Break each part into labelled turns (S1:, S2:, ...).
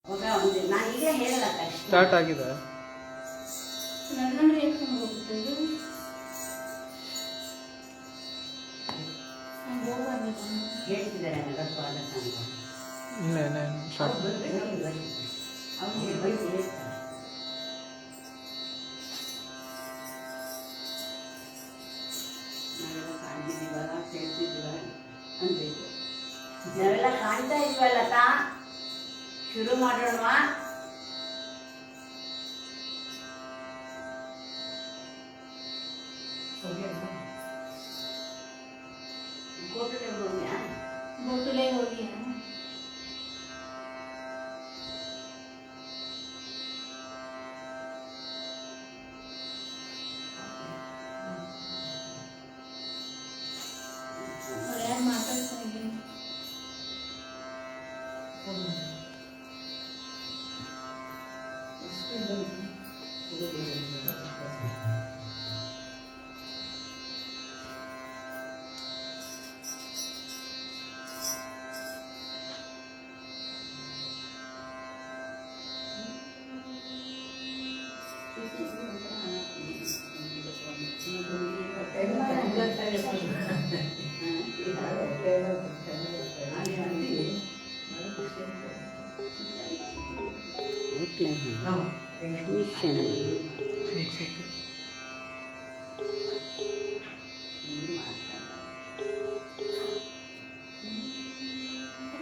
S1: ನಾನು ಈಗ ಹೇಳಲ್ಲ
S2: ಸ್ಟಾರ್ಟ್ ಆಗಿದೆ.
S3: ನಡ್ಕೊಂಡ್ರೆ ಹೇಳ್ಕೊಂಡು ಹೋಗುತ್ತೆ ಇದು.
S1: ಹೇಳ್ತಿದ್ದಾರೆ ನನಗೆ ಸ್ವಾಗತ ಅಂತ.
S2: ಇಲ್ಲ ಸ್ಟಾರ್ಟ್.
S1: ಅವ್ರಿಗೆ ಬೈಕ್ ಹೇಳ್ತಾರೆ. ನಾವೆಲ್ಲ ಕಾಣ್ತಿದ್ದೀವಲ್ಲ ಕೇಳ್ತಿದ್ದೀವ ಅನ್ಬೇಕು. ನಾವೆಲ್ಲ ಕಾಣ್ತಾ ಇದ್ವಲ್ಲ ಶುರು ಮಾಡೋಣವಾ? ಗೋಟಲೆ ಹೋಗ್ಯಾ?
S3: ಗೋಟಲೆ ಹೋಗ್ಯಾ? ಯಾರು ಮಾತಾಡ್ತಾ ಇದ್ದೀನಿ?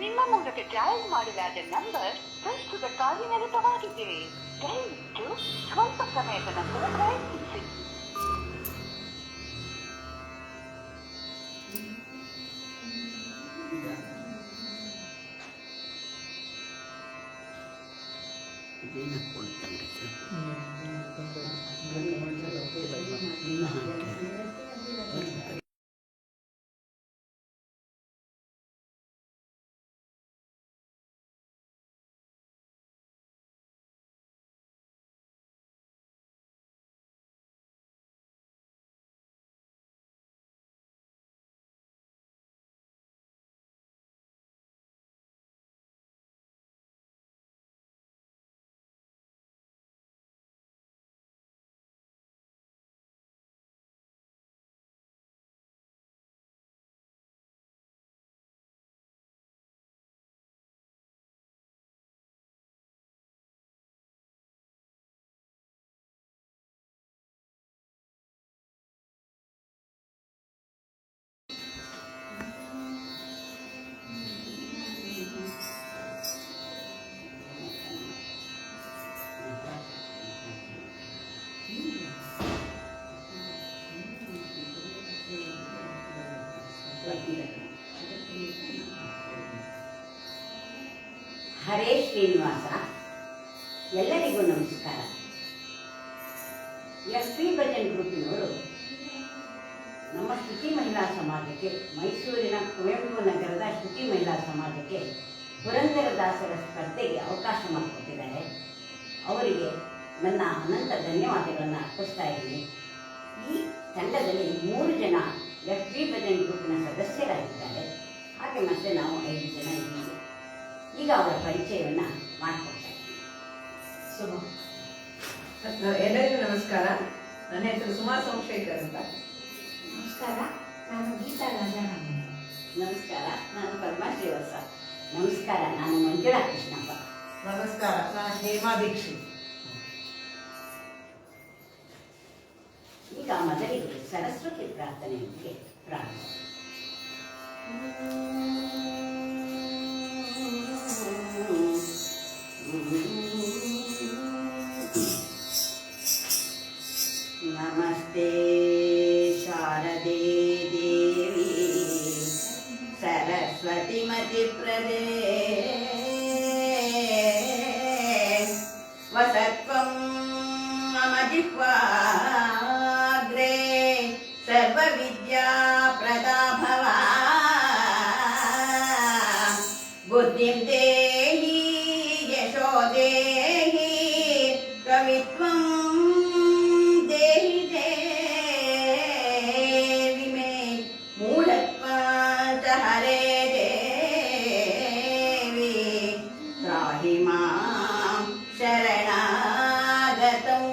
S4: ನಿಮ್ಮ ಮೂಲಕ ಡಯಲ್ ಮಾಡಲಾದ ನಂಬರ್ ಪ್ರಸ್ತುತ ಕಾರ್ಯನಿರತವಾಗಿದೆ. ದಯವಿಟ್ಟು ಸ್ವಲ್ಪ ಸಮಯದ ನಂತರ ಪ್ರಯತ್ನಿಸಿ.
S1: ಹರೇ ಶ್ರೀನಿವಾಸ. ಎಲ್ಲರಿಗೂ ನಮಸ್ಕಾರ. ಎಸ್.ಪಿ. ಭಜನ್ ಗ್ರೂಪಿನವರು ನಮ್ಮ ಶ್ರುತಿ ಮಹಿಳಾ ಸಮಾಜಕ್ಕೆ, ಮೈಸೂರಿನ ಕುವೆಂಪು ನಗರದ ಶ್ರುತಿ ಮಹಿಳಾ ಸಮಾಜಕ್ಕೆ ಪುರಂದರದಾಸರ ಸ್ಪರ್ಧೆಗೆ ಅವಕಾಶ ಮಾಡಿಕೊಟ್ಟಿದ್ದಾರೆ. ಅವರಿಗೆ ನನ್ನ ಅನಂತ ಧನ್ಯವಾದಗಳನ್ನು ಅರ್ಪಿಸ್ತಾ ಇದ್ದೀನಿ. ಈ ತಂಡದಲ್ಲಿ 3 ಜನ ಎಸ್.ಪಿ. ಭಜನ್ ಗ್ರೂಪಿನ ಸದಸ್ಯರಾಗಿದ್ದಾರೆ. ಹಾಗೆ ಮತ್ತೆ ನಾವು 5 ಜನ ಇದ್ದೀವಿ. ಈಗ ಅವರ ಪರಿಚಯವನ್ನು ಮಾಡಿಕೊಡ್ತಾ ಇದ್ದೀನಿ.
S5: ಎಲ್ಲರಿಗೂ ನಮಸ್ಕಾರ. ನನ್ನ ಹೆಸರು ಸುಮಾ ಸೋಮಶೇಖರ್ ಅಂತ.
S3: ನಮಸ್ಕಾರ, ನಾನು ಗೀತಾ ರಾಜಾರಾಮ್.
S1: ನಮಸ್ಕಾರ, ನಾನು ಪದ್ಮಾ ಶ್ರೀವತ್ಸ. ನಮಸ್ಕಾರ, ನಾನು ಮಂಜುಳಾ ಕೃಷ್ಣಪ್ಪ.
S5: ನಮಸ್ಕಾರ, ನಾನು ಹೇಮಾ ದೀಕ್ಷಿತ್.
S1: ಈಗ ಮೊದಲಿಗೆ ಸರಸ್ವತಿ ಪ್ರಾರ್ಥನೆಯೊಂದಿಗೆ ಪ್ರಾರಂಭ. ನಮಸ್ತೆ ಶಾರದೆ ದೇವಿ ಸರಸ್ವತಿ ಮತಿಪ್ರದೇ ವಸತ್ವಂ ಮಮ ಜಿಹ್ವಾಗ್ರೇ ಸರ್ವವಿದ್ಯಾ ಪ್ರದಾಭವ ಬುದ್ಧಿಂ ದೇಹಿ ಯಶೋ ದೇಹಿ ಕವಿತ್ವಂ ದೇಹಿ ದೇವಿ ಮೇ ಮೂಲತ್ವಾಂಚ ಹರೇ ದೇವಿ ತ್ರಾಹಿ ಮಾ ಶರಣಾಗತಂ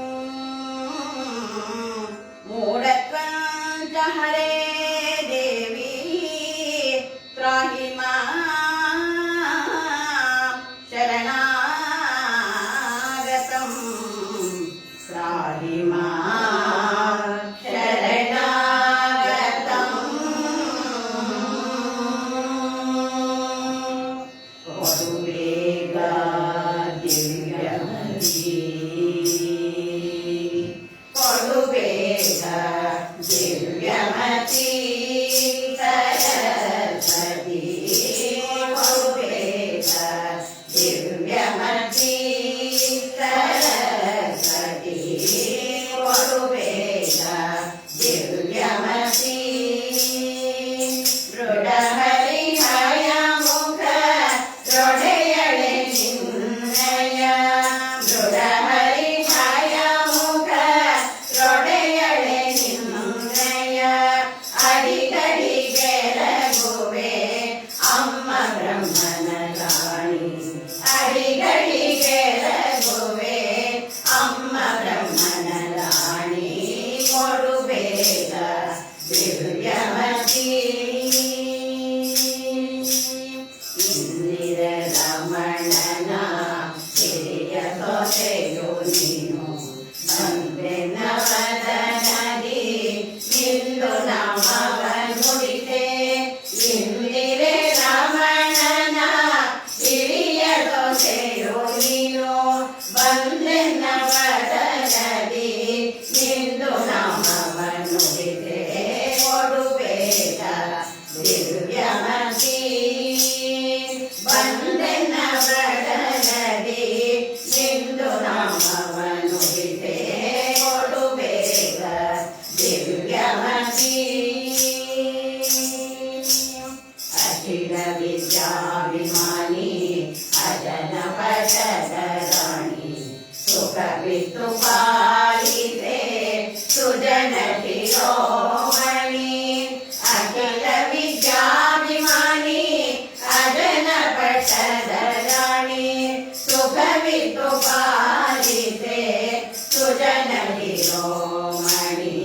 S1: ಮೂಢತ್ವಂ ಚ ಹರೇ ದೇವಿ ತ್ರಾಹಿ ಮಾಂ ಶರಣಾಗತಂ ತ್ರಾಹಿ ಮಾಂ ಶರಣಾಗತಂ ಕೊಡು ಬೇಗ ದಿವ್ಯಮತಿ ಕೊಡು ಬೇಗ ದಿವ್ಯಮತಿ ಸರಸ್ವತಿ ಕೊಡು ಬೇಗ ದಿವ್ಯಮತಿ ಸರಸ್ವತಿ ಕೊಡು ಬೇಗ ದಿವ್ಯಮತಿ ದೃಢ ಹರಿಹಯ ಮುಖ ದೃಢಯಳೆ ನಿನ್ನಯ ದೃಢ ಹರಿಹಯ ಮುಖ ದೃಢಯಳೆ ನಿನ್ನಯ ಅಡಿಗಡಿಗೆ ರಘುವೆ ಅಮ್ಮ ಬ್ರಹ್ಮನ ರಾಣಿ ಅಡಿಗಡಿಗೆ ರಘುವೆ ಅಮ್ಮ ಬ್ರಹ್ಮನ ರಾಣಿ ಕೊಡು ಬೇಗ ದಿವ್ಯಮತಿ ಇಂದಿರ ರಮಣನ ಹಿರಿಯ ಸೊಸೆಯು ನೀನು ಬಂದೆ ನವದನದಿ ನಿಂದು ನಮವ ನುಡಿದೆ ಇಂದಿರೆ ರಮಣನ ಹಿರಿಯ ಸೊಸೆಯು ನೀನು ಬಂದೆ ನವದನದಿ ನಿಂದು ನಮವ ನುಡಿದೆ ಕೊಡು ಬೇಗ ದಿವ್ಯಮತಿ ಬಂದೆ ನವದನದಿ ನಿಂದು ನಮವ ನುಡಿದೆ ಕೊಡು ಬೇಗ ದಿವ್ಯಮತಿ ಅಖಿಲ ವಿದ್ಯಾಭಿಮಾನಿ ಅಜನ ಪಟದ ರಾಣಿ ಸುಖವಿತ್ತು ಪಾಲಿದೆ ಸುಜನ ಶಿರೋಮಣಿ ಅಖಿಲ ವಿದ್ಯಾಭಿಮಾನಿ ಅಜನ ಪಟದ ರಾಣಿ ಸುಖವಿತ್ತು ಪಾಲಿದೆ ಸುಜನ ಶಿರೋಮಣಿ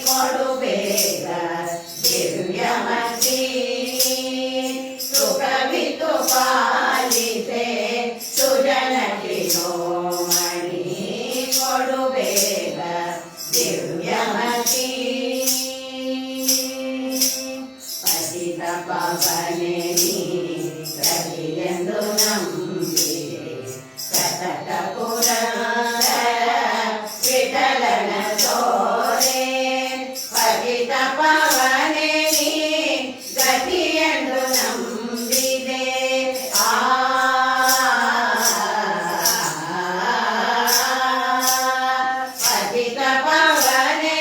S1: ಕೊಡು ಬೇಗ ದಿವ್ಯಮತಿ ಸುಖವಿತ್ತು ಪಾಲಿದೆ ಸುಜನ ಶಿರೋಮಣಿ ಕೊಡು ಬೇಗ ದಿವ್ಯಮತಿ ಪತಿತ ಪಾವನೆ ರವಿಯೆಂದು ನಂಬಿದೆ ಸತತ ಪುರಂದರ ವಿಠಲನ ತೋರೆ ಪತಿತ ಪಾವನೆ ಗತಿಯೆಂದು ನಂಬಿದೆ ಪತಿತ ಪಾವನೆ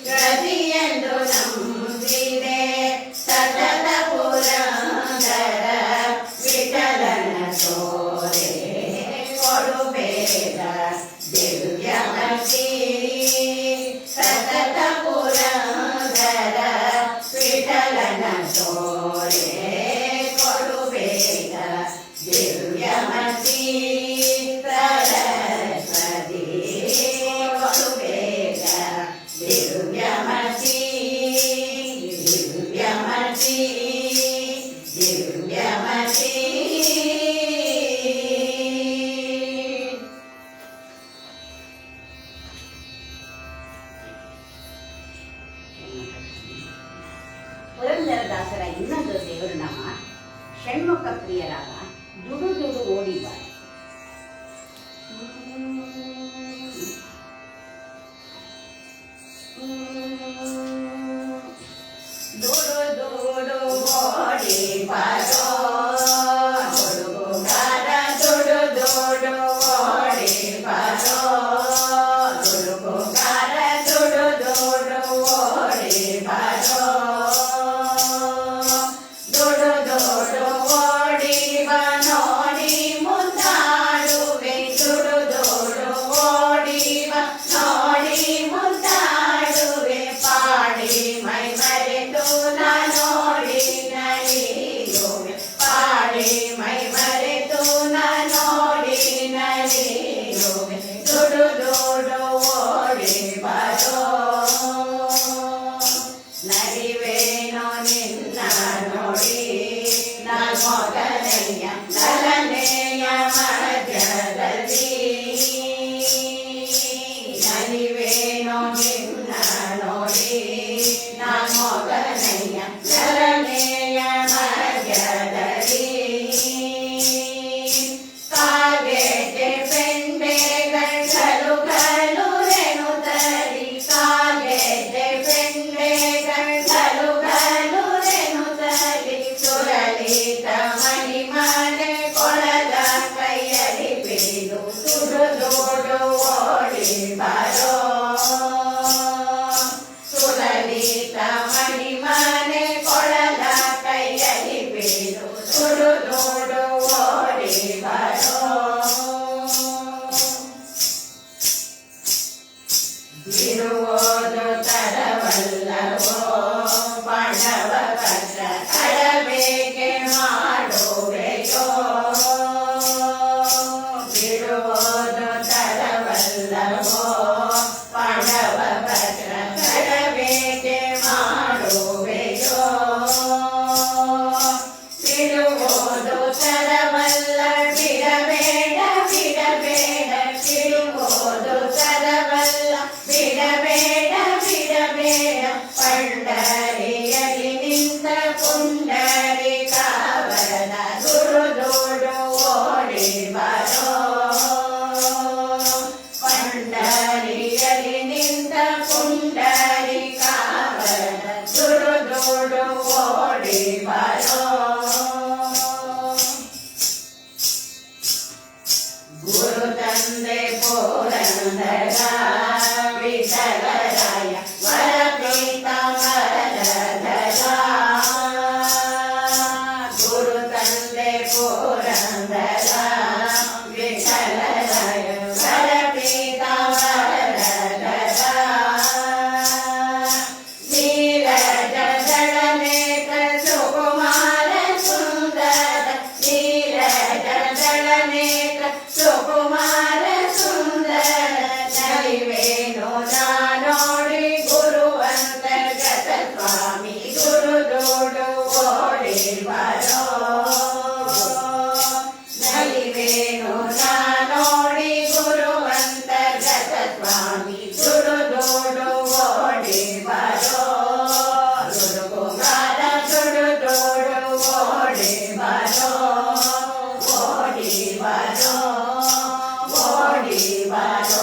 S1: ಗತಿಯೆಂದು ನಂಬಿದೆ ಸತತ ಪುರಂದರ ವಿಠಲನ ತೋರೆ ಕೊಡು ಬೇಗ ದಿವ್ಯಮತಿ ಸತತ ಪುರಂದರ ವಿಠಲನ ತೋರೆ ಕೊಡು ಬೇಗ ದಿವ್ಯಮತಿ ಸರಸ್ವತಿ ಕೊಡು ಬೇಗ ದಿವ್ಯಮತಿ ದಿವ್ಯಮತಿ ದಿವ್ಯಮತಿ ಪುರಂದರದಾಸರ ಇನ್ನೊಂದು ದೇವರು ನಾಮ ಷಣ್ಮುಖ ಪ್ರಿಯರಾದ ದುಡು ದುಡು ಓಡಿ ಬಾರ ದುಡು ದುಡು ಓಡಿ ಬಾರೋ ಹುಡುಗಾರ ದುಡು ದುಡು ಓಡಿ ಬಾರೋ ಹುಡುಗಾರ ದುಡು ದುಡು ಓಡಿ ಬಾರೋ ದುಡು ದುಡು ಓಡಿ ತಂದೆ ಪುರಂದರ ವಿಠಲರಾಯ ವರ ಪೀತಾಂಬರಧರ ಗುರು ತಂದೆ ಪುರಂದರ ವಿಠಲರಾಯ ವರ ಪೀತಾಂಬರಧರ ನೀರಜ ದಳನೇತ್ರ ಸುಕುಮಾರ ಸುಂದರ ನೀರಜ ದಳನೇತ್ರ ಸುಕುಮಾರ ಸುಂದರ ನಲಿವೇನು ನೋಡಿ ಗುರುವಂತರ್ಗತ ಸ್ವಾಮಿ ಗುರುದೋಡು ಓಡಿ ಬರೋ ನಲಿವೇನು ನೋಡಿ ಗುರುವಂತರ್ಗತ ಸ್ವಾಮಿ ಗುರುದೋಡು ಓಡಿ ಬರೋ ಗುರುಗುಮಾರ ಗುರುದೋಡು ಓಡಿ ಬರೋ ಓಡಿ ಬರೋ ಓಡಿ ಬರೋ